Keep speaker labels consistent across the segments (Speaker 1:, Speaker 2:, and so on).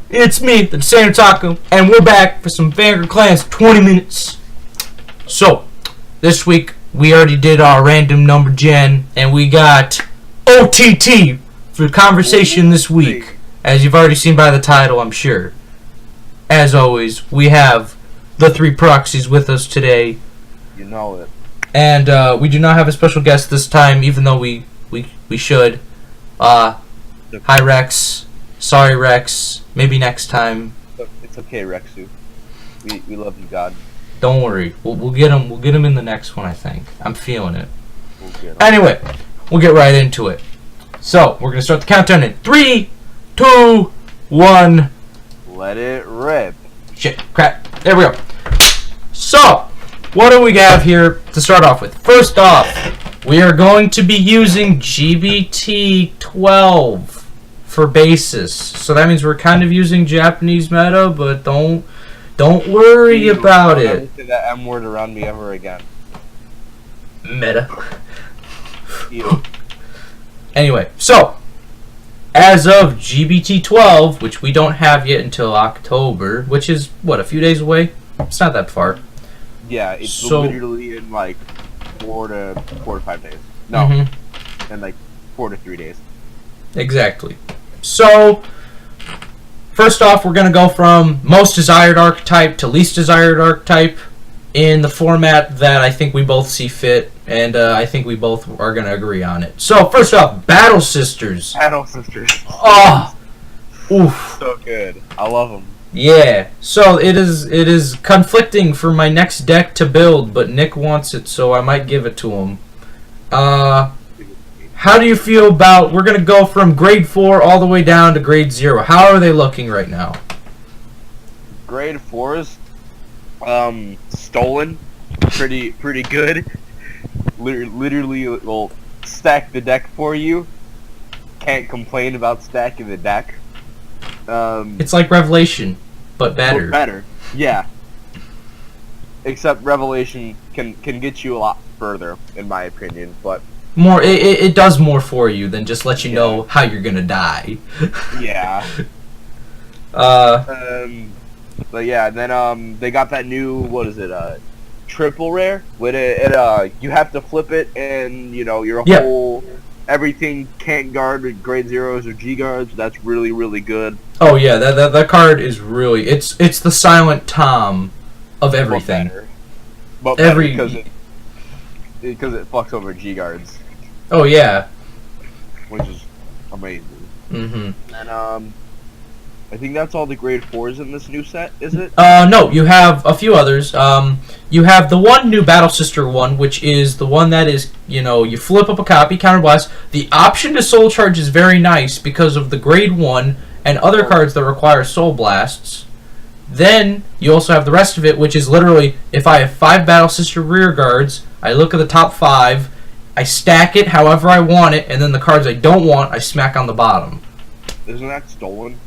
Speaker 1: It's me, the TheT-SaneOtaku, and we're back for some Vanguard Clans 20 minutes. So, this week we already did our random number gen, and we got OTT for conversation this week, as you've already seen by the title, I'm sure. As always, we have the three proxies with us today.
Speaker 2: You know it.
Speaker 1: And we do not have a special guest this time, even though we should. Hi Rex. Sorry Rex. Maybe next time.
Speaker 2: It's okay, Rexu. We love you, God.
Speaker 1: Don't worry. We'll get him. We'll get him in the next one. I think. I'm feeling it.
Speaker 2: We'll get him.
Speaker 1: Anyway, we'll get right into it. So we're gonna start the countdown in 3, 2, 1.
Speaker 2: Let it rip.
Speaker 1: Shit. Crap. There we go. So, what do we have here to start off with? First off, we are going to be using GBT12 for basis. So that means we're kind of using Japanese meta, but don't worry about it.
Speaker 2: Don't say that M word around me ever again.
Speaker 1: Meta.
Speaker 2: Ew.
Speaker 1: Anyway, so as of GBT12, which we don't have yet until October, which is what, a few days away? It's not that far.
Speaker 2: Yeah, it's
Speaker 1: So-
Speaker 2: literally in like 4 to 5 days. No, in like 4 to 3 days.
Speaker 1: Exactly. So, first off, we're going to go from most desired archetype to least desired archetype in the format that I think we both see fit, and I think we both are going to agree on it. So, first off, Battle Sisters.
Speaker 2: Battle Sisters.
Speaker 1: Oh! Oof.
Speaker 2: So good. I love them.
Speaker 1: Yeah. So, it is conflicting for my next deck to build, but Nick wants it, so I might give it to him. How do you feel about, we're going to go from grade 4 all the way down to grade 0. How are they looking right now?
Speaker 2: Grade 4s, stolen, pretty good. Literally will stack the deck for you. Can't complain about stacking the deck.
Speaker 1: It's like Revelation, but better.
Speaker 2: Better, yeah. Except Revelation can get you a lot further, in my opinion, but...
Speaker 1: More, it does more for you than just let you know how you're gonna die.
Speaker 2: Yeah. But yeah, then they got that new, what is it, triple rare? With it, you have to flip it, and you know your whole everything can't guard with grade 0s or G guards. That's really good.
Speaker 1: Oh yeah, that card is really, it's the silent Tom of everything.
Speaker 2: But better because it fucks over G guards.
Speaker 1: Oh yeah.
Speaker 2: Which is amazing.
Speaker 1: Mm-hmm.
Speaker 2: And I think that's all the grade 4s in this new set, is it?
Speaker 1: No, you have a few others. You have the one new Battle Sister one, which is the one that is, you flip up a copy, counterblast. The option to Soul Charge is very nice because of the grade 1 and other cards that require Soul Blasts. Then you also have the rest of it, which is literally, if I have 5 Battle Sister rear guards, I look at the top 5, I stack it however I want it, and then the cards I don't want, I smack on the bottom.
Speaker 2: Isn't that stolen?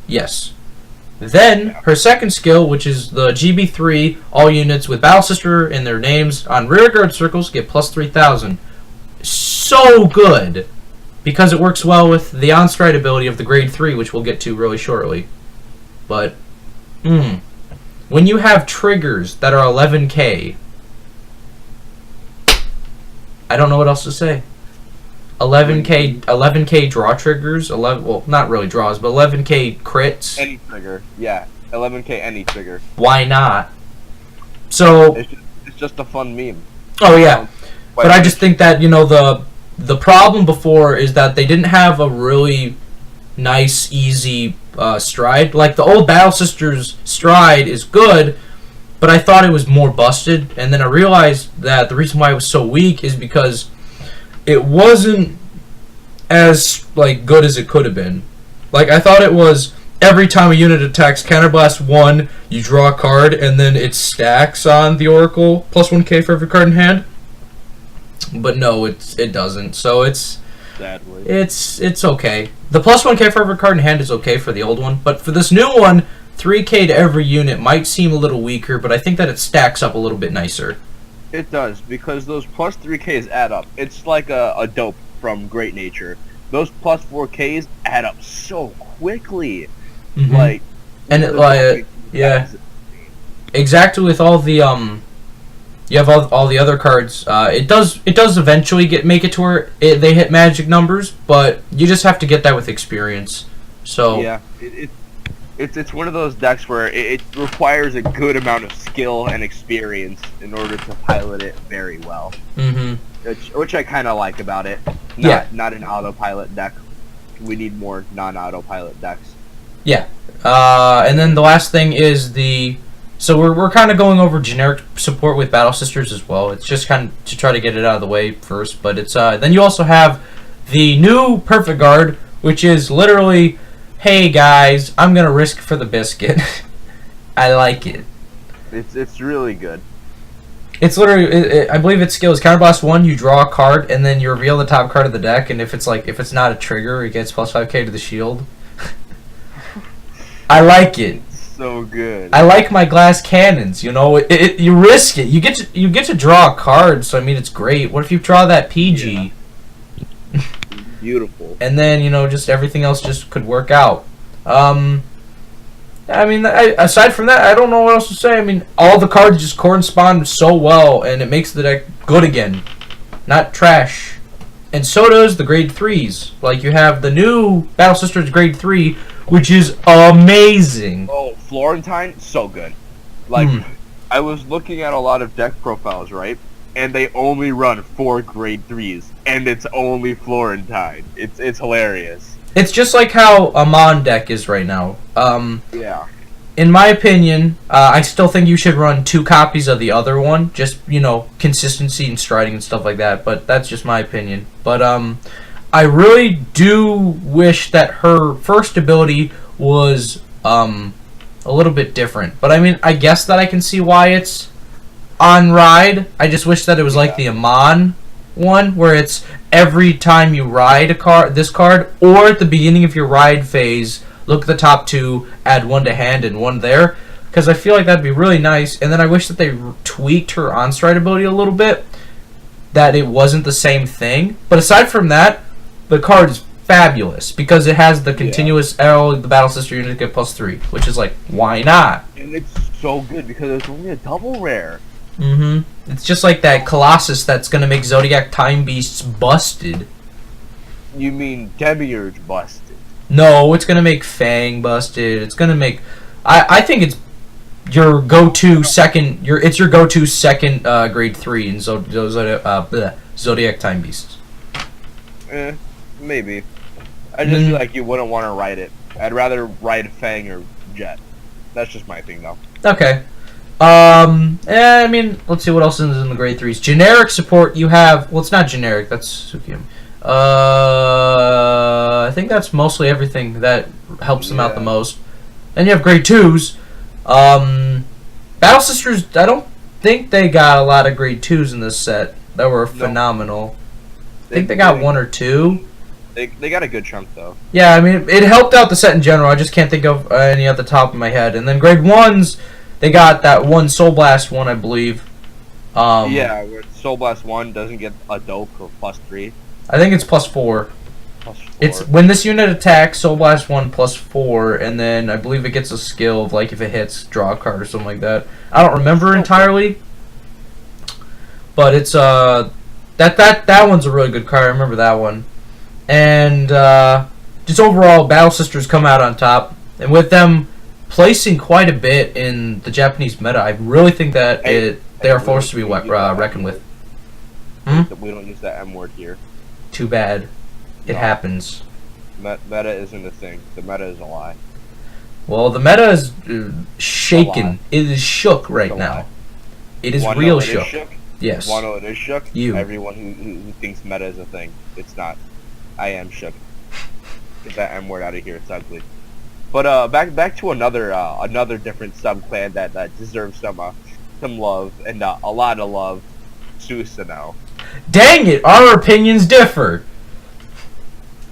Speaker 1: Yes. Then, her second skill, which is the GB3, all units with Battle Sister in their names on rearguard circles get plus 3,000. So good! Because it works well with the on-stride ability of the grade 3, which we'll get to really shortly. But, when you have triggers that are 11k, I don't know what else to say. 11k draw triggers, well, not really draws, but 11k crits.
Speaker 2: Any trigger, yeah. 11k any trigger.
Speaker 1: Why not? So
Speaker 2: it's just a fun meme.
Speaker 1: Oh yeah. But I just think that, the problem before is that they didn't have a really nice, easy stride. Like the old Battle Sisters stride is good, but I thought it was more busted, and then I realized that the reason why it was so weak is because it wasn't as good as it could have been. Like, I thought it was every time a unit attacks counterblast 1, you draw a card, and then it stacks on the Oracle plus 1k for every card in hand. But no, it doesn't. So it's okay. The plus 1k for every card in hand is okay for the old one, but for this new one, 3k to every unit might seem a little weaker, but I think that it stacks up a little bit nicer.
Speaker 2: It does, because those plus 3Ks add up. It's like a dope from Great Nature. Those plus 4Ks add up so quickly. Like,
Speaker 1: and it yeah, exactly. With all the you have all the other cards. It does eventually make it to where they hit magic numbers, but you just have to get that with experience. So
Speaker 2: yeah, it's one of those decks where it requires a good amount of skill and experience in order to pilot it very well. Which I kind of like about it. Not an autopilot deck. We need more non-autopilot decks.
Speaker 1: Yeah. And then the last thing is so we're kind of going over generic support with Battle Sisters as well. It's just kind of to try to get it out of the way first, but it's then you also have the new Perfect Guard, which is literally, hey guys, I'm gonna risk for the biscuit. I like it.
Speaker 2: It's really good.
Speaker 1: It's literally, I believe its skill is Counterblast 1, you draw a card, and then you reveal the top card of the deck, and if it's not a trigger, it gets plus 5k to the shield. I like it.
Speaker 2: So good.
Speaker 1: I like my glass cannons. You know, you risk it. You get to draw a card. So I mean, it's great. What if you draw that PG?
Speaker 2: Yeah. Beautiful.
Speaker 1: And then just everything else just could work out. I mean, aside from that, I don't know what else to say. I mean, all the cards just correspond so well, and it makes the deck good again, not trash. And so does the grade 3s. Like, you have the new Battle Sisters grade 3, which is amazing.
Speaker 2: Oh, Florentine, so good. Like, I was looking at a lot of deck profiles, right? And they only run 4 grade 3s, and it's only Florentine. It's hilarious.
Speaker 1: It's just like how a Mon deck is right now.
Speaker 2: Yeah.
Speaker 1: In my opinion, I still think you should run 2 copies of the other one. Just, consistency and striding and stuff like that. But that's just my opinion. But, I really do wish that her first ability was, a little bit different. But, I mean, I guess that I can see why it's on Ride. I just wish that it was like the Amon one, where it's every time you ride this card, or at the beginning of your ride phase, look at the top 2, add 1 to hand and 1 there, because I feel like that'd be really nice. And then I wish that they tweaked her on-stride ability a little bit, that it wasn't the same thing. But aside from that, the card is fabulous, because it has the continuous L, the Battle Sister unit get +3, which is like, why not?
Speaker 2: And it's so good because it's only a double rare.
Speaker 1: It's just like that Colossus that's gonna make Zodiac Time Beasts busted.
Speaker 2: You mean Demiurge busted?
Speaker 1: No, it's gonna make Fang busted. It's gonna make. I think it's your go-to second. It's your go-to second grade 3 in Zodiac Time Beasts.
Speaker 2: Maybe. I just feel like you wouldn't want to ride it. I'd rather ride Fang or Jet. That's just my thing, though.
Speaker 1: Okay. I mean, let's see what else is in the grade 3s. Generic support, you have. Well, it's not generic. That's Tsukiyomi. I think that's mostly everything that helps them out the most. Then you have grade 2s. Battle Sisters, I don't think they got a lot of grade 2s in this set that were phenomenal. I think they got 1 or 2.
Speaker 2: They got a good chunk, though.
Speaker 1: Yeah, I mean, it helped out the set in general. I just can't think of any at the top of my head. And then grade 1s, they got that one Soul Blast one, I believe.
Speaker 2: Yeah, where Soul Blast 1 doesn't get a dope for +3.
Speaker 1: I think it's +4.
Speaker 2: +4.
Speaker 1: It's when this unit attacks, Soul Blast 1 +4, and then I believe it gets a skill of, like, if it hits, draw a card or something like that. I don't remember entirely, but it's that one's a really good card. I remember that one. And just overall, Battle Sisters come out on top, and with them placing quite a bit in the Japanese meta, I really think that they are forced to be reckoned with.
Speaker 2: We don't use that M word here.
Speaker 1: Too bad. It happens.
Speaker 2: Meta isn't a thing. The meta is a lie.
Speaker 1: Well, the meta is shaken. It is shook right now. It is real shook. Yes.
Speaker 2: Wano, it is shook.
Speaker 1: You.
Speaker 2: Everyone who thinks meta is a thing. It's not. I am shook. Get that M word out of here. It's ugly. But back to another different sub clan that deserves some love and a lot of love. Susanoo.
Speaker 1: Dang it! Our opinions differ.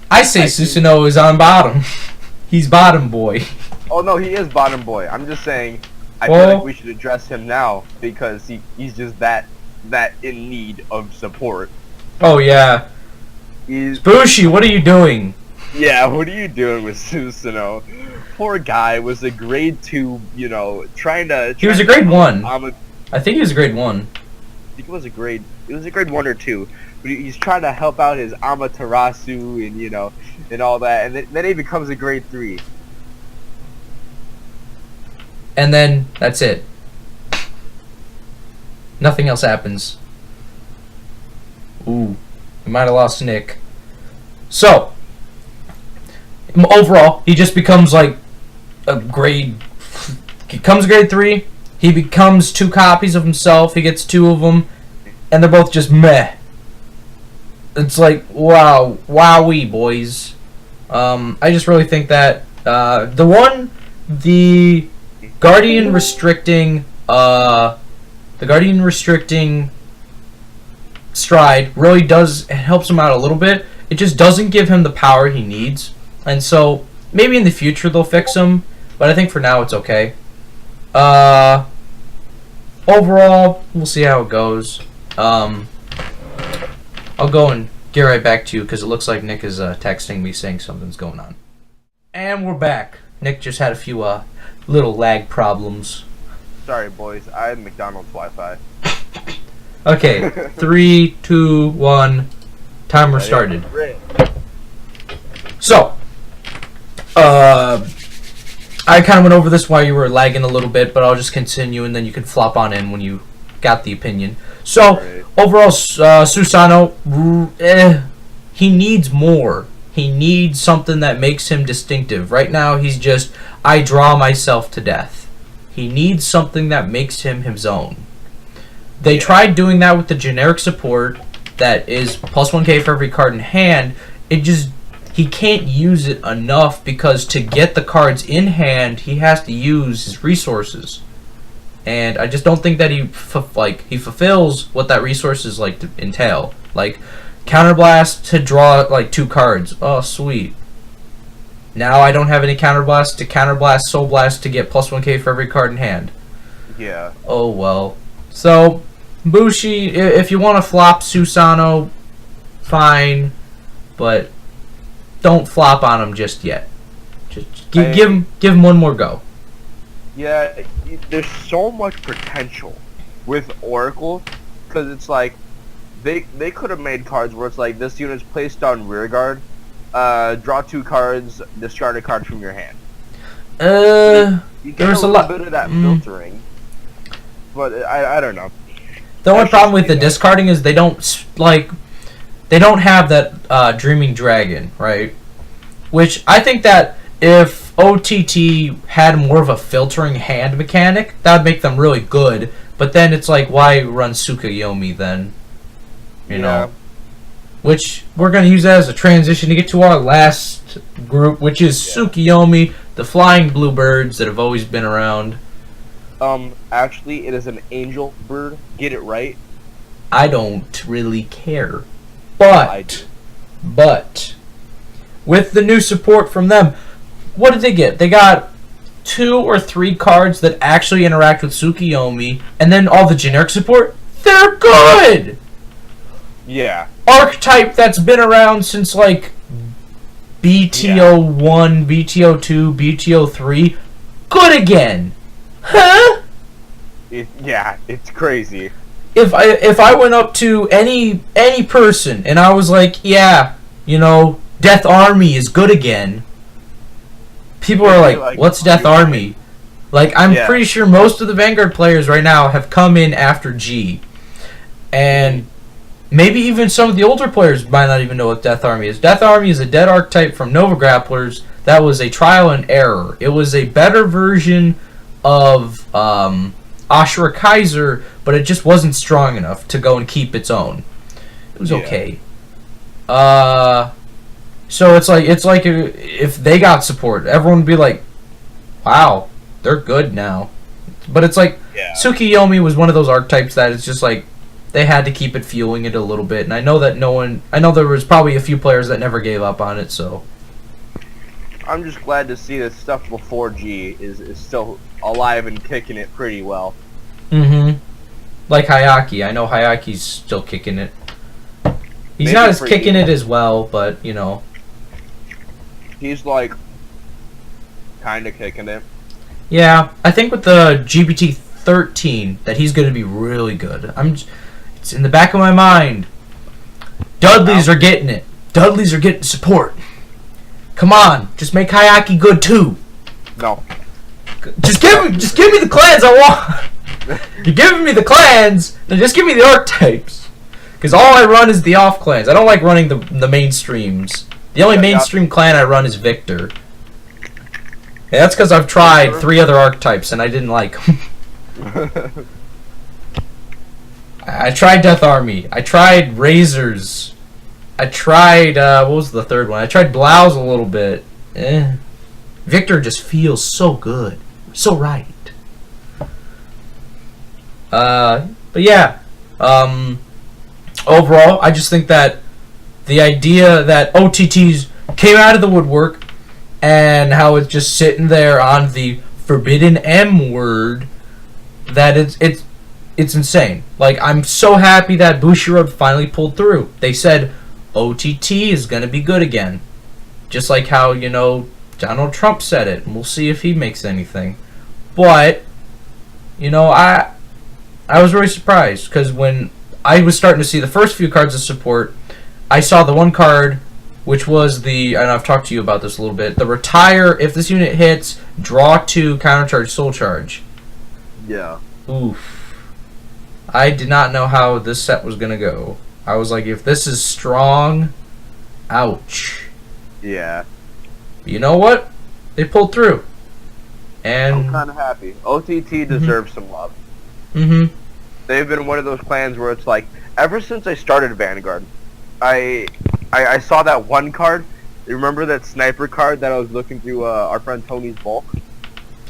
Speaker 1: I say Susanoo is on bottom. He's bottom boy.
Speaker 2: Oh no, he is bottom boy. I'm just saying. I feel like we should address him now because he's just that in need of support.
Speaker 1: Oh yeah. Bushi, what are you doing?
Speaker 2: Yeah, what are you doing with Susanoo? poor guy was a grade 2, trying to...
Speaker 1: He was a grade 1. I think he was a grade 1.
Speaker 2: I think it was a grade 1 or 2. But he's trying to help out his Amaterasu and, and all that. And then he becomes a grade 3.
Speaker 1: And then, that's it. Nothing else happens. Ooh. We might have lost Nick. So, overall, he just becomes like a grade... He becomes grade 3. He becomes 2 copies of himself. He gets 2 of them. And they're both just meh. It's like, wow. Wowee, boys. I just really think that the Guardian restricting stride really it helps him out a little bit. It just doesn't give him the power he needs. And so maybe in the future they'll fix him, but I think for now it's okay. Overall, we'll see how it goes. I'll go and get right back to you because it looks like Nick is texting me saying something's going on. And we're back. Nick just had a few little lag problems.
Speaker 2: Sorry, boys. I have McDonald's Wi-Fi.
Speaker 1: Okay, 3, 2, 1. Timer started. So, I kind of went over this while you were lagging a little bit, but I'll just continue and then you can flop on in when you got the opinion. So, overall, Susano, he needs more. He needs something that makes him distinctive. Right now, he's just, I draw myself to death. He needs something that makes him his own. They tried doing that with the generic support that is plus 1k for every card in hand. He can't use it enough because to get the cards in hand, he has to use his resources. And I just don't think that he fulfills what that resources entail. Like counterblast to draw 2 cards. Oh, sweet. Now I don't have any counterblast to counterblast soul blast to get plus 1k for every card in hand.
Speaker 2: Yeah.
Speaker 1: Oh well. So Bushi, if you want to flop Susano, fine, but don't flop on him just yet. Just give him one more go.
Speaker 2: Yeah, there's so much potential with Oracle because it's like they could have made cards where it's like this unit's placed on rear guard, draw 2 cards, discard a card from your hand.
Speaker 1: You
Speaker 2: there's a little bit of that filtering, but I don't know.
Speaker 1: The only problem with the discarding is they don't have that Dreaming Dragon, right? Which I think that if OTT had more of a filtering hand mechanic, that would make them really good. But then it's like, why run Tsukuyomi then? You know? Which we're going to use that as a transition to get to our last group, which is Tsukuyomi, the flying bluebirds that have always been around.
Speaker 2: Actually, it is an angel bird. Get it right.
Speaker 1: I don't really care. But with the new support from them, what did they get? They got 2 or 3 cards that actually interact with Tsukuyomi, and then all the generic support, they're good!
Speaker 2: Yeah.
Speaker 1: Archetype that's been around since like BTO1, BTO2, BTO3, good again! Huh?
Speaker 2: It's crazy.
Speaker 1: If I went up to any person and I was like, yeah, Death Army is good again, people are like, what's Death Army? Like, I'm pretty sure most of the Vanguard players right now have come in after G. And maybe even some of the older players might not even know what Death Army is. Death Army is a dead archetype from Nova Grapplers that was a trial and error. It was a better version of Ashura Kaiser, but it just wasn't strong enough to go and keep its own. It was okay. So it's like if they got support, everyone would be like, wow, they're good now. But it's like Tsukuyomi was one of those archetypes that it's just like they had to keep it fueling it a little bit, and I know there was probably a few players that never gave up on it, so
Speaker 2: I'm just glad to see that stuff before G is still alive and kicking it pretty well.
Speaker 1: Like Hayaki. I know Hayaki's still kicking it. He's
Speaker 2: Maybe
Speaker 1: not as kicking it as well, but
Speaker 2: he's like kind of kicking it.
Speaker 1: Yeah, I think with the GBT-13 that he's going to be really good. It's in the back of my mind. Dudleys are getting it. Dudleys are getting support. Come on, just make Hayaki good too.
Speaker 2: No.
Speaker 1: Just give me the clans I want. You're giving me the clans, then just give me the archetypes. Because all I run is the off clans. I don't like running the mainstreams. The only mainstream clan I run is Victor. Yeah, that's because I've tried 3 other archetypes and I didn't like them. I tried Death Army. I tried Razors. I tried, what was the third one? I tried Blouse a little bit. Victor just feels so good. So right. But yeah. Overall, I just think that the idea that OTTs came out of the woodwork and how it's just sitting there on the forbidden M word, that it's insane. Like, I'm so happy that Bushiroad finally pulled through. They said OTT is going to be good again. Just like how, you know, Donald Trump said it. And we'll see if he makes anything. But, you know, I was really surprised because when I was starting to see the first few cards of support, I saw the one card, which was the, and I've talked to you about this a little bit, the retire, if this unit hits, draw 2, countercharge, soul charge.
Speaker 2: Yeah.
Speaker 1: Oof. I did not know how this set was going to go. I was like, if this is strong, ouch.
Speaker 2: Yeah.
Speaker 1: But you know what? They pulled through. And
Speaker 2: I'm kind of happy. OTT deserves some love.
Speaker 1: Mm-hmm.
Speaker 2: They've been one of those clans where it's like, ever since I started Vanguard, I saw that one card. You remember that sniper card that I was looking through our friend Tony's bulk?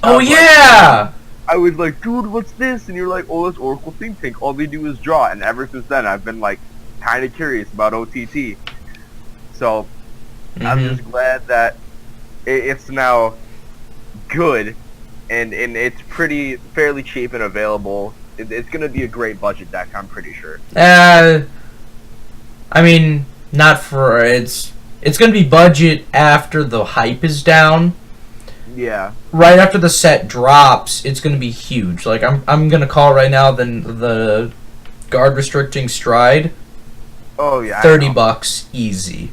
Speaker 1: Oh, yeah!
Speaker 2: I was like, dude, what's this? And you're like, oh, it's Oracle Think Tank. All they do is draw. And ever since then, I've been like, kind of curious about OTT. So, I'm just glad that it's now good, and it's fairly cheap and available. It's going to be a great budget deck, I'm pretty sure.
Speaker 1: I mean, not for, it's going to be budget after the hype is down.
Speaker 2: Yeah.
Speaker 1: Right after the set drops, it's going to be huge. Like, I'm going to call right now the guard restricting stride.
Speaker 2: Oh, yeah.
Speaker 1: $30 easy.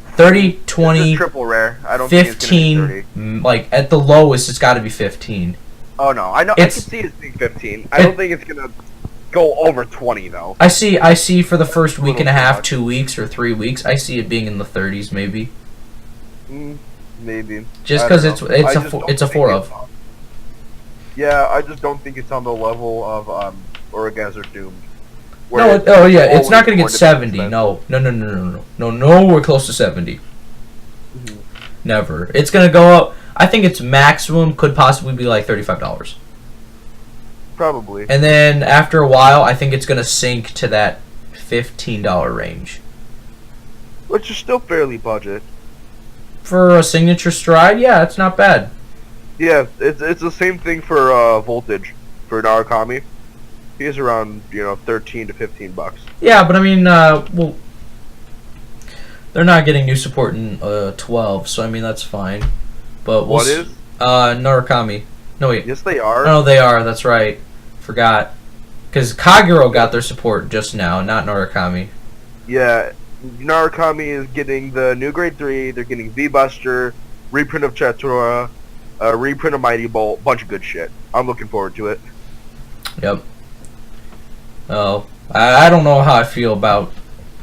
Speaker 1: 30, 20,
Speaker 2: it's a triple rare. I don't
Speaker 1: 15,
Speaker 2: think it's gonna be 30.
Speaker 1: Like, at the lowest, it's got to be 15.
Speaker 2: Oh, no. I know. I can see it being 15. I don't think it's going to go over 20, though.
Speaker 1: I see for the first week and a half, 2 weeks, or 3 weeks, I see it being in the 30s, maybe.
Speaker 2: Maybe.
Speaker 1: Just because it's a 4 of.
Speaker 2: Yeah, I just don't think it's on the level of Orgasm Doomed.
Speaker 1: No, it's not going to get 70. No, we're close to 70. Never. It's going to go up. I think its maximum could possibly be like $35.
Speaker 2: Probably.
Speaker 1: And then after a while, I think it's going to sink to that $15 range.
Speaker 2: Which is still fairly budget. For
Speaker 1: a signature stride, yeah, it's not bad.
Speaker 2: Yeah, it's the same thing for Voltage, for Narukami. He's around, 13 to $15.
Speaker 1: Yeah, but I mean, well, they're not getting new support in 12, so I mean that's fine. But
Speaker 2: what is?
Speaker 1: Narukami. No wait.
Speaker 2: Yes, they are.
Speaker 1: No, they are. That's right. Forgot. Because Kagero got their support just now, not Narukami.
Speaker 2: Yeah, Narukami is getting the new Grade 3. They're getting V-Buster, reprint of Chatura, reprint of Mighty Bolt, bunch of good shit. I'm looking forward to it.
Speaker 1: Yep. Oh, I don't know how I feel about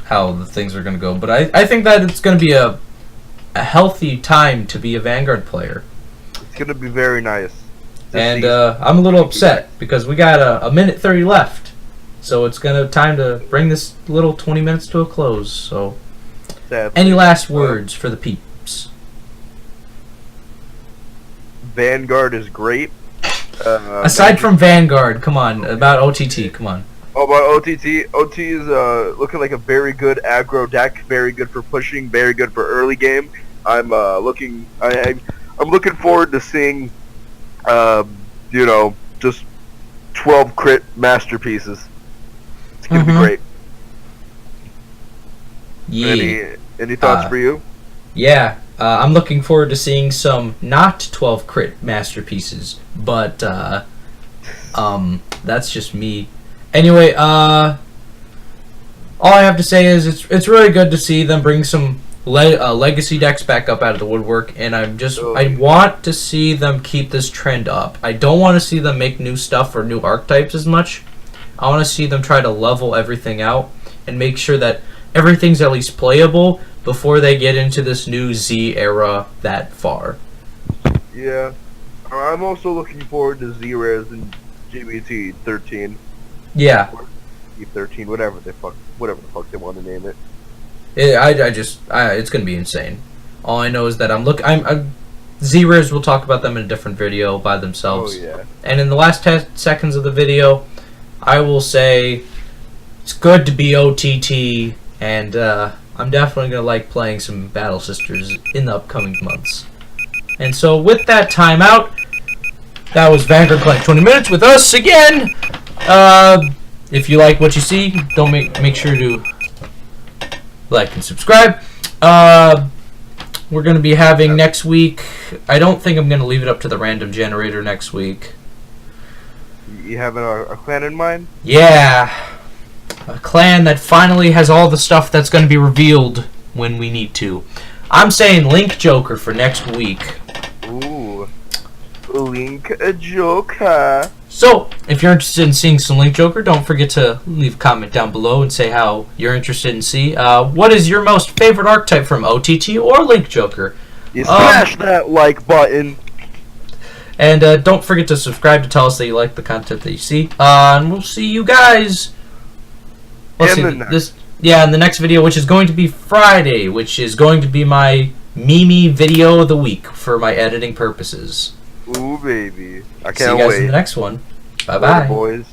Speaker 1: how the things are going to go, but I think that it's going to be a healthy time to be a Vanguard player.
Speaker 2: It's going to be very nice.
Speaker 1: And I'm a little upset because we got a minute 30 left. So it's time to bring this little 20 minutes to a close. So, any last words for the peeps?
Speaker 2: Vanguard is great.
Speaker 1: Aside from Vanguard, come on, about OTT, come on.
Speaker 2: Oh, about OTT? OT is looking like a very good aggro deck, very good for pushing, very good for early game. I'm looking forward to seeing, just 12 crit masterpieces. It's gonna be great.
Speaker 1: Yeah.
Speaker 2: Any thoughts for you?
Speaker 1: Yeah. I'm looking forward to seeing some not 12 crit masterpieces, but that's just me. Anyway, all I have to say is it's really good to see them bring some legacy decks back up out of the woodwork, and I want to see them keep this trend up. I don't want to see them make new stuff or new archetypes as much. I want to see them try to level everything out and make sure that everything's at least playable before they get into this new Z era that far.
Speaker 2: Yeah. I'm also looking forward to Z-Rares and GBT 13.
Speaker 1: Yeah.
Speaker 2: Or E13, whatever the fuck they want to name it.
Speaker 1: It's gonna be insane. All I know is that Z-Rares, we'll talk about them in a different video by themselves.
Speaker 2: Oh yeah.
Speaker 1: And in the last 10 seconds of the video, I will say it's good to be OTT, and I'm definitely gonna like playing some Battle Sisters in the upcoming months. And so with that timeout, that was Vanguard Clans 20 minutes with us again. If you like what you see, don't make sure to like and subscribe. We're going to be having next week. I don't think I'm going to leave it up to the random generator next week.
Speaker 2: You have a clan in mind?
Speaker 1: Yeah. A clan that finally has all the stuff that's going to be revealed when we need to. I'm saying Link Joker for next week.
Speaker 2: Ooh. Link Joker.
Speaker 1: So, if you're interested in seeing some Link Joker, don't forget to leave a comment down below and say how you're interested in see. What is your most favorite archetype from OTT or Link Joker?
Speaker 2: You smash that like button.
Speaker 1: And don't forget to subscribe to tell us that you like the content that you see. And we'll see you guys. In the next video, which is going to be Friday, which is going to be my Mimi video of the week for my editing purposes.
Speaker 2: Ooh, baby. I can't wait.
Speaker 1: See you guys in the next one. Bye-bye.
Speaker 2: Boys.